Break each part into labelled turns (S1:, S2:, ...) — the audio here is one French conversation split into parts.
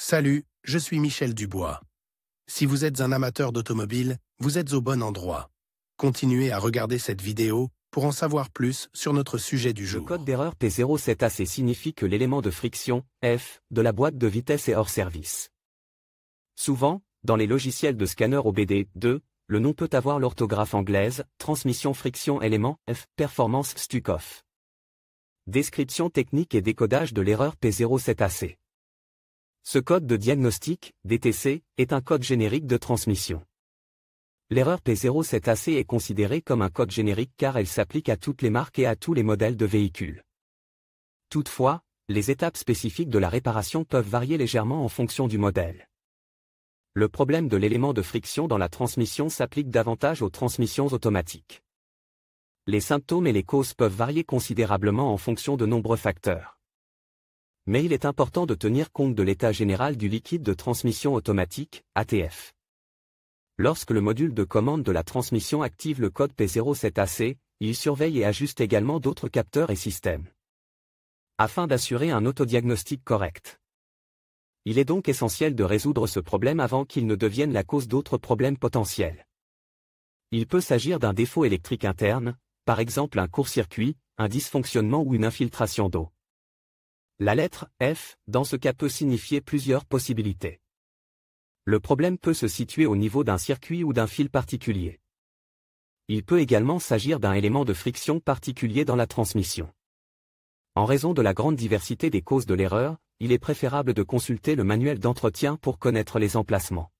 S1: Salut, je suis Michel Dubois. Si vous êtes un amateur d'automobile, vous êtes au bon endroit. Continuez à regarder cette vidéo pour en savoir plus sur notre sujet du jour.
S2: Le code d'erreur P07AC signifie que l'élément de friction, F, de la boîte de vitesse est hors service. Souvent, dans les logiciels de scanner OBD2, le nom peut avoir l'orthographe anglaise, transmission friction élément, F, performance stuck off. Description technique et décodage de l'erreur P07AC. Ce code de diagnostic, DTC, est un code générique de transmission. L'erreur P07AC est considérée comme un code générique car elle s'applique à toutes les marques et à tous les modèles de véhicules. Toutefois, les étapes spécifiques de la réparation peuvent varier légèrement en fonction du modèle. Le problème de l'élément de friction dans la transmission s'applique davantage aux transmissions automatiques. Les symptômes et les causes peuvent varier considérablement en fonction de nombreux facteurs. Mais il est important de tenir compte de l'état général du liquide de transmission automatique, ATF. Lorsque le module de commande de la transmission active le code P07AC, il surveille et ajuste également d'autres capteurs et systèmes, afin d'assurer un autodiagnostic correct. Il est donc essentiel de résoudre ce problème avant qu'il ne devienne la cause d'autres problèmes potentiels. Il peut s'agir d'un défaut électrique interne, par exemple un court-circuit, un dysfonctionnement ou une infiltration d'eau. La lettre F, dans ce cas, peut signifier plusieurs possibilités. Le problème peut se situer au niveau d'un circuit ou d'un fil particulier. Il peut également s'agir d'un élément de friction particulier dans la transmission. En raison de la grande diversité des causes de l'erreur, il est préférable de consulter le manuel d'entretien pour connaître les emplacements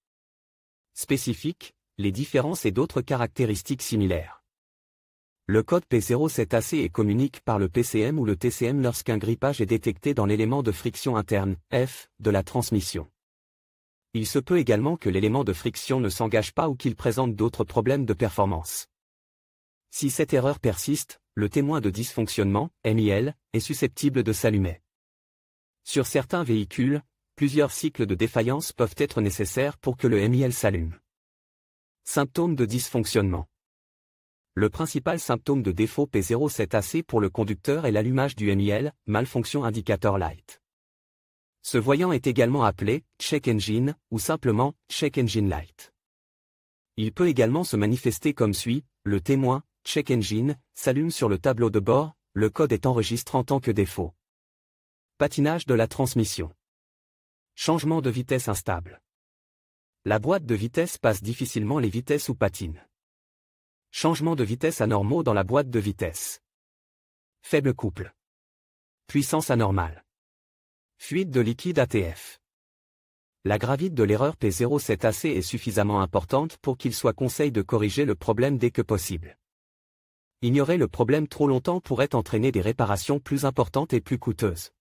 S2: spécifiques, les différences et d'autres caractéristiques similaires. Le code P07AC est communique par le PCM ou le TCM lorsqu'un grippage est détecté dans l'élément de friction interne, F, de la transmission. Il se peut également que l'élément de friction ne s'engage pas ou qu'il présente d'autres problèmes de performance. Si cette erreur persiste, le témoin de dysfonctionnement, MIL, est susceptible de s'allumer. Sur certains véhicules, plusieurs cycles de défaillance peuvent être nécessaires pour que le MIL s'allume. Symptômes de dysfonctionnement. Le principal symptôme de défaut P07AC pour le conducteur est l'allumage du MIL, malfonction indicator light. Ce voyant est également appelé check engine ou simplement check engine light. Il peut également se manifester comme suit: le témoin, check engine, s'allume sur le tableau de bord, le code est enregistré en tant que défaut. Patinage de la transmission. Changement de vitesse instable. La boîte de vitesse passe difficilement les vitesses ou patine. Changement de vitesse anormaux dans la boîte de vitesse. Faible couple. Puissance anormale. Fuite de liquide ATF. La gravité de l'erreur P07AC est suffisamment importante pour qu'il soit conseillé de corriger le problème dès que possible. Ignorer le problème trop longtemps pourrait entraîner des réparations plus importantes et plus coûteuses.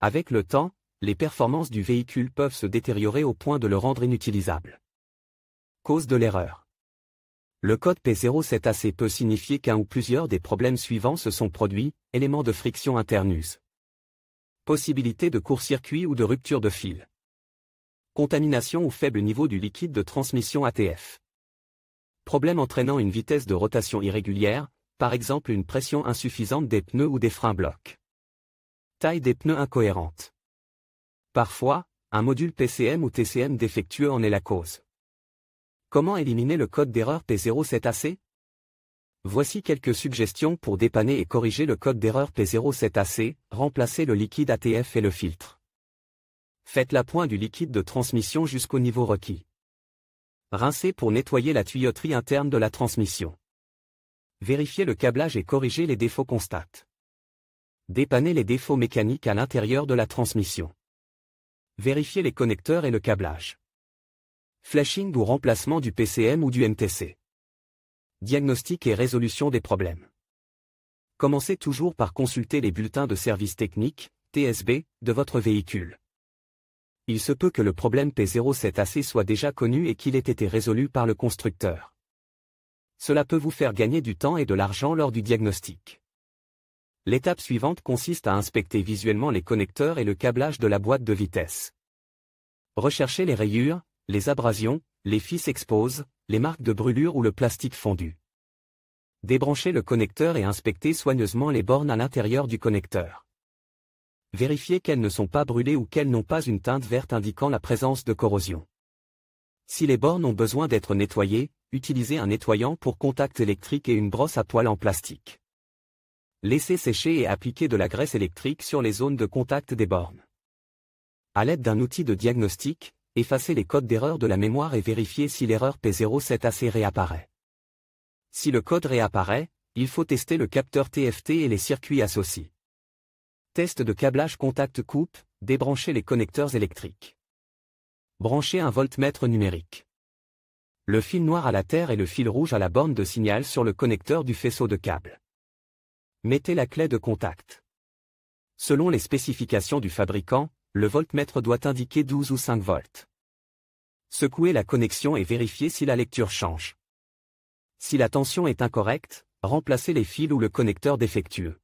S2: Avec le temps, les performances du véhicule peuvent se détériorer au point de le rendre inutilisable. Cause de l'erreur. Le code P07AC peut signifier qu'un ou plusieurs des problèmes suivants se sont produits: élément de friction interne use. Possibilité de court-circuit ou de rupture de fil. Contamination ou faible niveau du liquide de transmission ATF. Problème entraînant une vitesse de rotation irrégulière, par exemple une pression insuffisante des pneus ou des freins blocs. Taille des pneus incohérente. Parfois, un module PCM ou TCM défectueux en est la cause. Comment éliminer le code d'erreur P07AC? Voici quelques suggestions pour dépanner et corriger le code d'erreur P07AC, remplacer le liquide ATF et le filtre. Faites l'appoint du liquide de transmission jusqu'au niveau requis. Rincez pour nettoyer la tuyauterie interne de la transmission. Vérifiez le câblage et corrigez les défauts constatés. Dépannez les défauts mécaniques à l'intérieur de la transmission. Vérifiez les connecteurs et le câblage. Flashing ou remplacement du PCM ou du MTC. Diagnostic et résolution des problèmes. Commencez toujours par consulter les bulletins de service technique, TSB, de votre véhicule. Il se peut que le problème P07AC soit déjà connu et qu'il ait été résolu par le constructeur. Cela peut vous faire gagner du temps et de l'argent lors du diagnostic. L'étape suivante consiste à inspecter visuellement les connecteurs et le câblage de la boîte de vitesse. Recherchez les rayures, les abrasions, les fils exposés, les marques de brûlure ou le plastique fondu. Débranchez le connecteur et inspectez soigneusement les bornes à l'intérieur du connecteur. vérifiez qu'elles ne sont pas brûlées ou qu'elles n'ont pas une teinte verte indiquant la présence de corrosion. Si les bornes ont besoin d'être nettoyées, utilisez un nettoyant pour contact électrique et une brosse à poils en plastique. Laissez sécher et appliquez de la graisse électrique sur les zones de contact des bornes. À l'aide d'un outil de diagnostic, effacez les codes d'erreur de la mémoire et vérifiez si l'erreur P07AC réapparaît. Si le code réapparaît, il faut tester le capteur TFT et les circuits associés. Test de câblage contact coupe, débranchez les connecteurs électriques. Branchez un voltmètre numérique. Le fil noir à la terre et le fil rouge à la borne de signal sur le connecteur du faisceau de câble. Mettez la clé de contact. Selon les spécifications du fabricant, le voltmètre doit indiquer 12 ou 5 volts. Secouez la connexion et vérifiez si la lecture change. Si la tension est incorrecte, remplacez les fils ou le connecteur défectueux.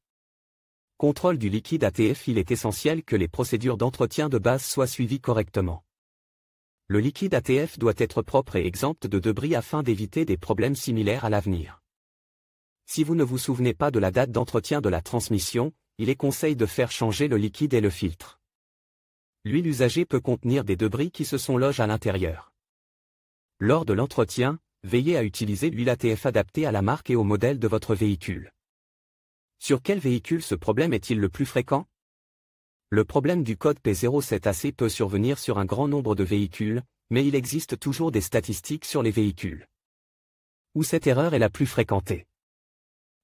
S2: Contrôle du liquide ATF. Il est essentiel que les procédures d'entretien de base soient suivies correctement. Le liquide ATF doit être propre et exempt de débris afin d'éviter des problèmes similaires à l'avenir. Si vous ne vous souvenez pas de la date d'entretien de la transmission, il est conseillé de faire changer le liquide et le filtre. L'huile usagée peut contenir des débris qui se sont logés à l'intérieur. Lors de l'entretien, veillez à utiliser l'huile ATF adaptée à la marque et au modèle de votre véhicule. Sur quel véhicule ce problème est-il le plus fréquent? Le problème du code P07AC peut survenir sur un grand nombre de véhicules, mais il existe toujours des statistiques sur les véhicules où cette erreur est la plus fréquentée.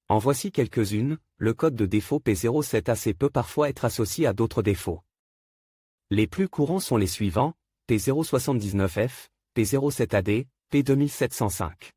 S2: En voici quelques-unes. Le code de défaut P07AC peut parfois être associé à d'autres défauts. Les plus courants sont les suivants: P079F, P07AD, P2705.